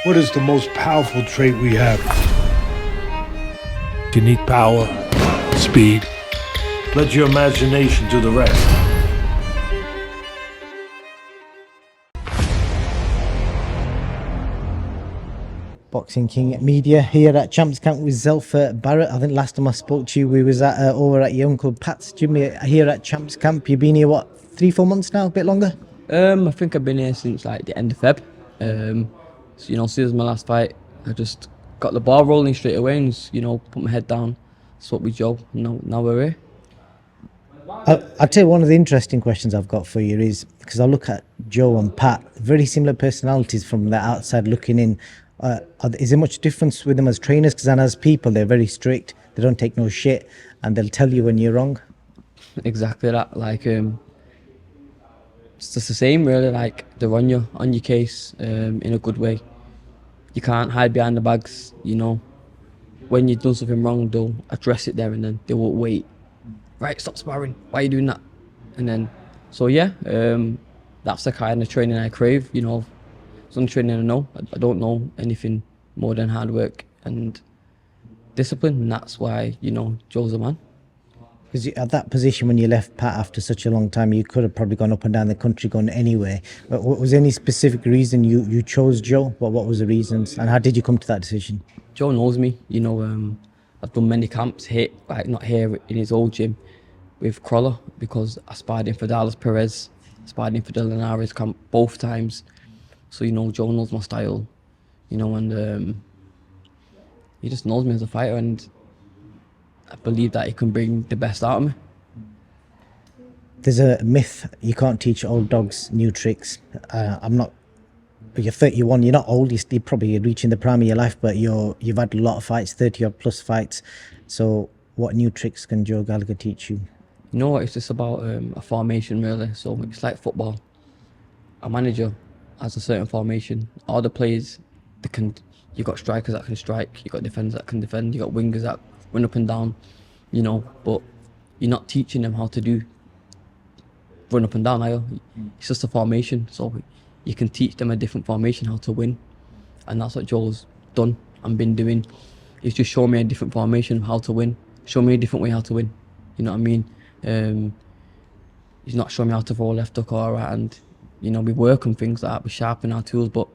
What is the most powerful trait we have? You need power, speed. Let your imagination do the rest. Boxing King Media here at Champs Camp with Zelfa, Barrett. I think last time I spoke to you, we was at over at your Uncle Pat's gym here at Champs Camp. You've been here, what, 3-4 months now? A bit longer? I think I've been here since like the end of Feb. So, as soon as my last fight, I just got the ball rolling straight away and put my head down, spoke with Joe. Now we're here. I'll tell you, one of the interesting questions I've got for you is, because I look at Joe and Pat, very similar personalities from the outside looking in. Is there much difference with them as trainers? Because then as people, they're very strict. They don't take no shit, and they'll tell you when you're wrong. Exactly that. It's just the same, really. Like, they're on your case in a good way. You can't hide behind the bags. When you've done something wrong, they'll address it there and then. They won't wait. Right, stop sparring. Why are you doing that? And then, that's the kind of training I crave. Some training I know. I don't know anything more than hard work and discipline, and that's why Joe's a man. Because at that position when you left Pat after such a long time, you could have probably gone up and down the country, gone anywhere. But was there any specific reason you chose Joe? What was the reasons, and how did you come to that decision? Joe knows me. I've done many camps here, like not here in his old gym, with Crawler, because I sparred him for Dallas Perez, sparred him for Delanare's camp both times. So Joe knows my style, and he just knows me as a fighter, and I believe that he can bring the best out of me. There's a myth, you can't teach old dogs new tricks. You're 31, you're not old, you're probably reaching the prime of your life, but you've had a lot of fights, 30 odd plus fights. So what new tricks can Joe Gallagher teach you? It's just about a formation, really. So it's like football. A manager has a certain formation. All the players, you got strikers that can strike, you got defenders that can defend, you got wingers that run up and down, but you're not teaching them how to run up and down, are you? It's just a formation. So you can teach them a different formation, how to win. And that's what Joe's done and been doing. He's just shown me a different formation of how to win, show me a different way how to win. You know what I mean? He's not showing me how to throw a left hook or a right hand. We work on things like that, we sharpen our tools, but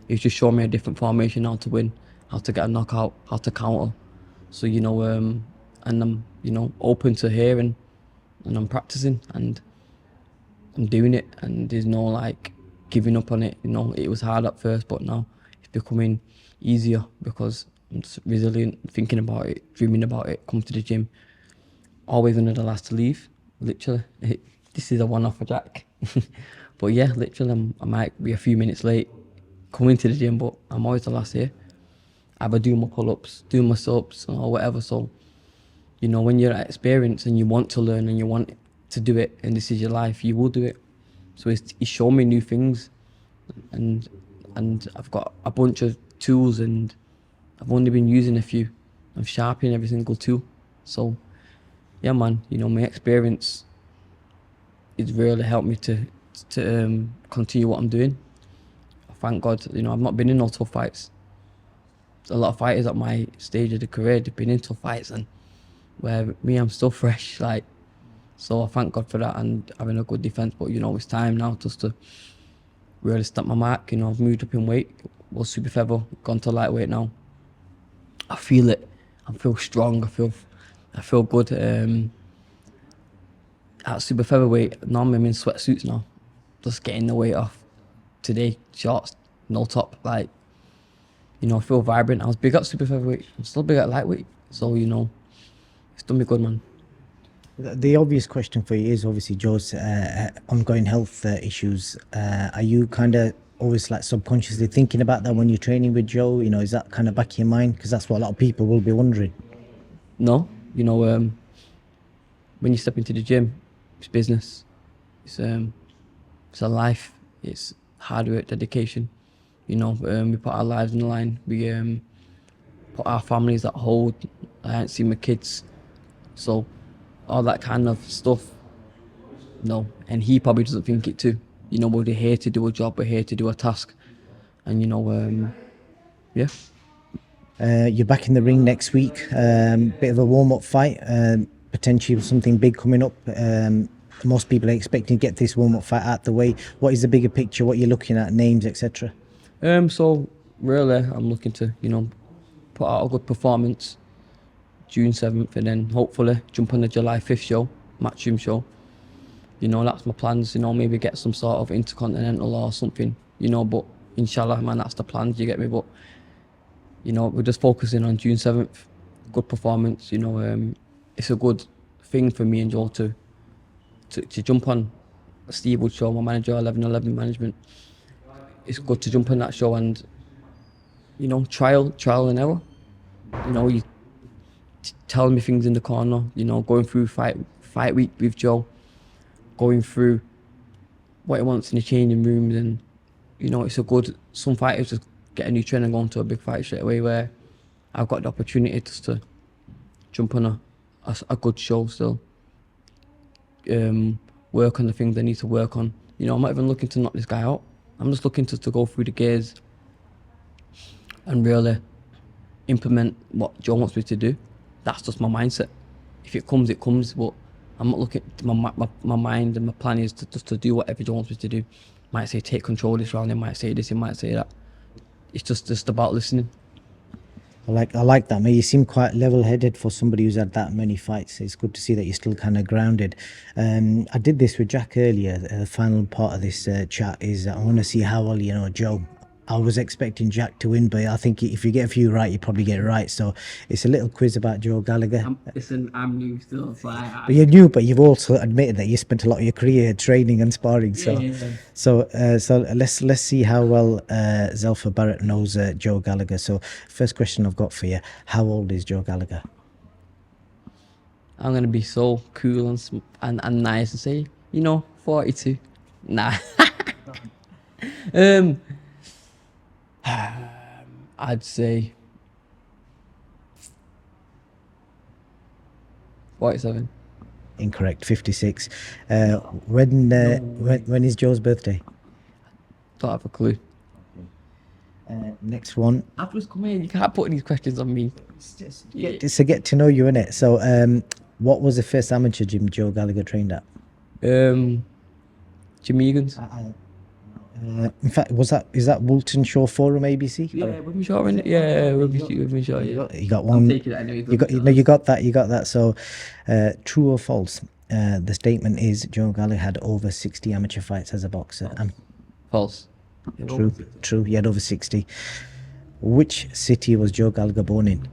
he's just shown me a different formation, how to win, how to get a knockout, how to counter. So, and I'm, open to hearing, and I'm practicing, and I'm doing it, and there's no giving up on it. It was hard at first, but now it's becoming easier because I'm just resilient, thinking about it, dreaming about it, come to the gym, always one of the last to leave, literally. This is a one-off for Jack. But yeah, literally, I might be a few minutes late coming to the gym, but I'm always the last here. Either doing my pull-ups, doing my subs, or whatever. So, when you're at experience and you want to learn and you want to do it, and this is your life, you will do it. So he's shown me new things, and I've got a bunch of tools, and I've only been using a few. I'm sharpening every single tool. So, yeah, man, my experience has really helped me to continue what I'm doing. Thank God, I've not been in no tough fights. A lot of fighters at my stage of the career, they've been in tough fights, and where me, I'm still fresh, so I thank God for that and having a good defense. But it's time now just to really stamp my mark. I've moved up in weight, was super feather, gone to lightweight now. I feel it. I feel strong. I feel good. At super featherweight, normally I'm in sweatsuits now, just getting the weight off. Today, shorts, no top, I feel vibrant. I was big at super featherweight. I'm still big at lightweight. So, it's done me good, man. The obvious question for you is obviously Joe's ongoing health issues. Are you kind of always subconsciously thinking about that when you're training with Joe? Is that kind of back of your mind? Because that's what a lot of people will be wondering. No, when you step into the gym, it's business. It's a life. It's hard work, dedication. We put our lives on the line. We put our families at hold. I ain't seen my kids. So all that kind of stuff, no. And he probably doesn't think it too. We're here to do a job, we're here to do a task. And Yeah. You're back in the ring next week. Bit of a warm-up fight. Potentially something big coming up. Most people are expecting to get this warm-up fight out the way. What is the bigger picture? What you're looking at, names, etc. So really, I'm looking to, put out a good performance June 7th, and then hopefully jump on the July 5th show, Matchroom show. That's my plans. Maybe get some sort of intercontinental or something. But inshallah, man, that's the plans. You get me? But we're just focusing on June 7th. Good performance. It's a good thing for me and Joel to jump on Steve Wood show, my manager, 1111 management. It's good to jump on that show and trial and error. You telling me things in the corner. Going through fight week with Joe, going through what he wants in the changing rooms, and it's a good. Some fighters just get a new trainer and go into a big fight straight away, where I've got the opportunity just to jump on a good show still. Work on the things I need to work on. I'm not even looking to knock this guy out. I'm just looking to go through the gears and really implement what Joe wants me to do. That's just my mindset. If it comes, it comes. But I'm not looking. My mind and my plan is just to do whatever Joe wants me to do. Might say take control this round. He might say this. He might say that. It's just about listening. I like that, man. You seem quite level-headed for somebody who's had that many fights. It's good to see that you're still kind of grounded. I did this with Jack earlier. The final part of this chat is I want to see how well you know Joe. I was expecting Jack to win, but I think if you get a few right, you probably get it right. So it's a little quiz about Joe Gallagher. I'm new still, so But you're new, but you've also admitted that you spent a lot of your career training and sparring. So let's see how well Zelfa Barrett knows Joe Gallagher. So first question I've got for you: how old is Joe Gallagher? I'm gonna be so cool and nice and say, 42. Nah. I'd say 47. Incorrect. 56. When is Joe's birthday? Don't have a clue. Next one. I've just come in. You can't put these questions on me. It's a get to know you, innit? So, what was the first amateur gym Joe Gallagher trained at? Jim Egan's. In fact, is that Woolton Shore Forum ABC? Yeah, with me short, innit? Yeah, with me short. Yeah. You got one. I'm taking it. I know You got that. So, true or false? The statement is Joe Gallagher had over 60 amateur fights as a boxer. False. True. He had over 60. Which city was Joe Gallagher born in?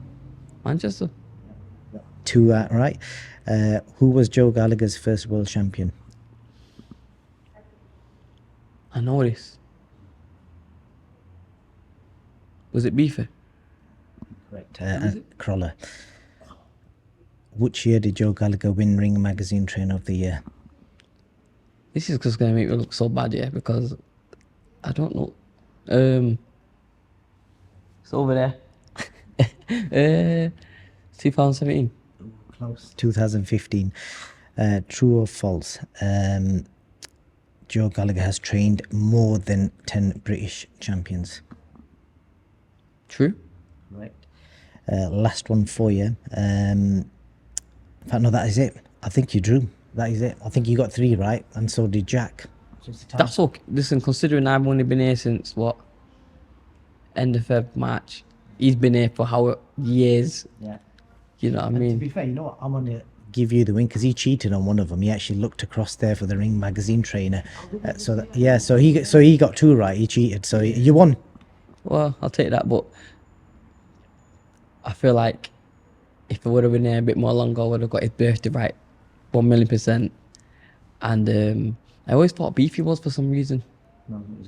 Manchester. Two right. Who was Joe Gallagher's first world champion? I know this. Was it Beefy? Correct. Crawler. Which year did Joe Gallagher win Ring Magazine Trainer of the Year? This is just gonna make me look so bad, yeah, because I don't know. It's over there. 2017. Close. 2015. True or false? Joe Gallagher has trained more than 10 British champions. True. Right. Last one for you. In fact, no, that is it. I think you drew. That is it. I think you got 3 right, and so did Jack. That's okay. Listen, considering I've only been here since end of Feb, March. He's been here for how years? Yeah. You know what I mean? To be fair, you know what? I'm going to give you the win because he cheated on one of them. He actually looked across there for the Ring Magazine Trainer. So he got 2 right. He cheated. So you won. Well, I'll take that, but I feel like if I would have been there a bit more longer, I would have got his birthday right, 1,000,000%. And I always thought Beefy was for some reason,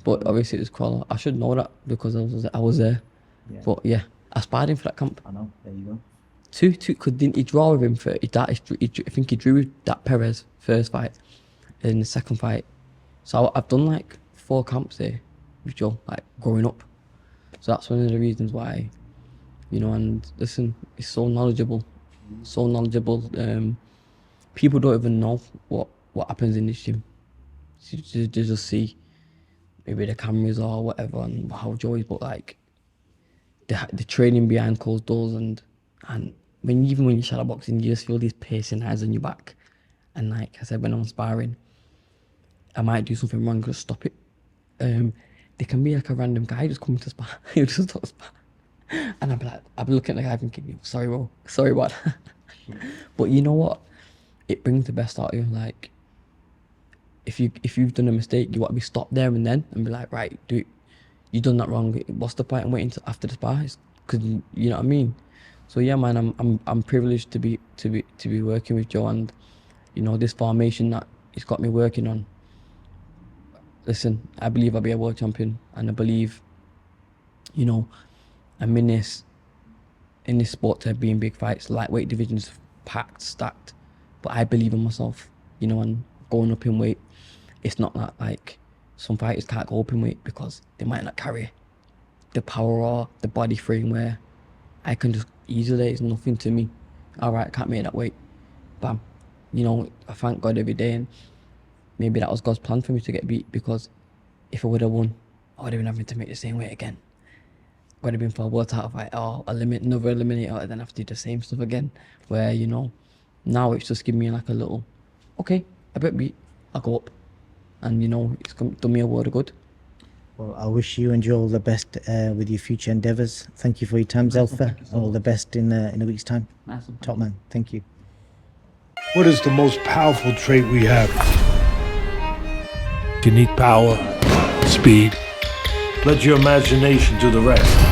but obviously it was Crawler. I should know that because I was there. Yeah. But yeah, I sparred him for that camp. I know. There you go. 2-2. Didn't he draw with him for I think he drew with that Perez first fight, in the second fight. So I've done like 4 camps there with Joe, like growing up. So that's one of the reasons why, and listen, he's so knowledgeable. People don't even know what happens in this gym. They just see maybe the cameras or whatever and how Joe is, but like the training behind closed doors, and even when you're shadow boxing, you just feel these piercing eyes on your back. And like I said, when I'm sparring, I might do something wrong, just stop it. There can be like a random guy just coming to spar, he'll just stop spar, and I'll be looking at the guy thinking, sorry bro, sorry what. But you know what? It brings the best out of you. Like, if you've done a mistake, you want to be stopped there and then and be like, right, you done that wrong. What's the point in waiting after the spar? Because you know what I mean. So yeah, man, I'm privileged to be working with Joe, and you know, this formation that he's got me working on. Listen, I believe I'll be a world champion, and I believe, you know, I'm in this sport to be in big fights. Lightweight division's packed, stacked, but I believe in myself, you know, and going up in weight, it's not that like some fighters can't go up in weight because they might not carry the power or the body frame where I can just easily, it's nothing to me. All right, can't make that weight, bam. You know, I thank God every day, and maybe that was God's plan for me to get beat, because if I would have won, I would have been having to make the same weight again. Would have been for a world title fight or another eliminator, and then have to do the same stuff again. Where, you know, now it's just giving me like a little, okay, I bet beat, I'll go up, and you know, it's done me a world of good. Well, I wish you and Joe all the best with your future endeavours. Thank you for your time, Zelfa. All the best in a week's time. Top man. Thank you. What is the most powerful trait we have? You need power, speed. Let your imagination do the rest.